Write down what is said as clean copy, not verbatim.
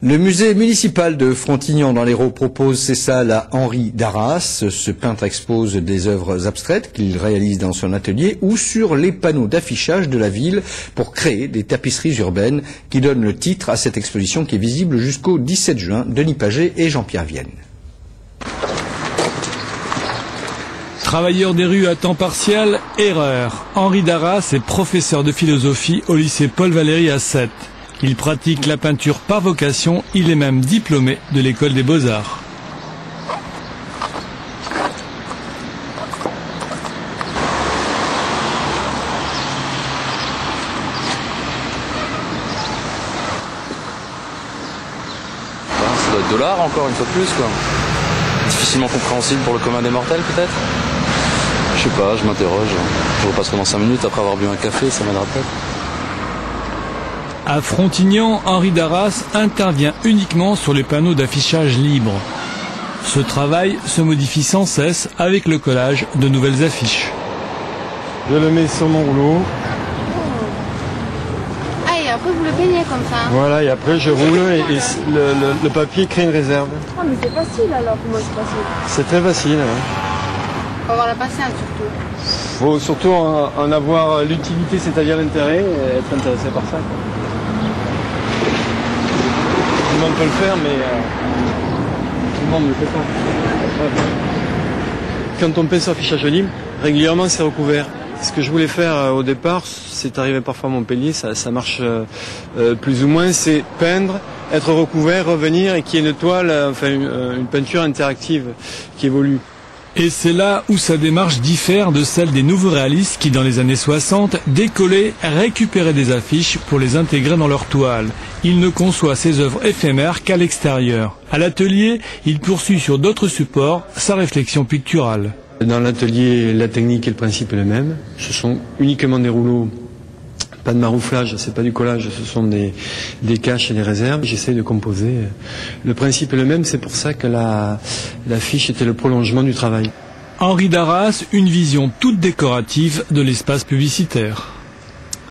Le musée municipal de Frontignan dans l'Hérault propose ses salles à Henri Darras. Ce peintre expose des œuvres abstraites qu'il réalise dans son atelier ou sur les panneaux d'affichage de la ville pour créer des tapisseries urbaines qui donnent le titre à cette exposition qui est visible jusqu'au 17 juin. Denis Paget et Jean-Pierre Vienne. Travailleur des rues à temps partiel, erreur. Henri Darras est professeur de philosophie au lycée Paul Valéry à Sète. Il pratique la peinture par vocation, il est même diplômé de l'école des Beaux-Arts. Ça doit être de l'art encore une fois de plus quoi. Difficilement compréhensible pour le commun des mortels peut-être. Je sais pas, je m'interroge. Je repasserai dans 5 minutes après avoir bu un café, ça m'aidera peut-être. À Frontignan, Henri Darras intervient uniquement sur les panneaux d'affichage libre. Ce travail se modifie sans cesse avec le collage de nouvelles affiches. Je le mets sur mon rouleau. Ah, et après vous le peignez comme ça. Voilà, et après je roule et le papier crée une réserve. Ah, mais c'est facile alors, comment c'est facile? C'est très facile. Hein. Faut avoir la patience surtout. Faut surtout en avoir l'utilité, c'est-à-dire l'intérêt, et être intéressé par ça. Quoi. Tout le monde peut le faire, mais tout le monde ne le fait pas. Quand on peint sur affichage libre, régulièrement c'est recouvert. Ce que je voulais faire au départ, c'est arrivé parfois à Montpellier, ça marche plus ou moins, c'est peindre, être recouvert, revenir et qu'il y ait une toile, enfin une peinture interactive qui évolue. Et c'est là où sa démarche diffère de celle des nouveaux réalistes qui, dans les années 60, décollaient, récupéraient des affiches pour les intégrer dans leur toile. Il ne conçoit ses œuvres éphémères qu'à l'extérieur. À l'atelier, il poursuit sur d'autres supports sa réflexion picturale. Dans l'atelier, la technique et le principe est le même. Ce sont uniquement des rouleaux, pas de marouflage, c'est pas du collage, ce sont des caches et des réserves. J'essaie de composer. Le principe est le même, c'est pour ça que l'affiche était le prolongement du travail. Henri Darras, une vision toute décorative de l'espace publicitaire.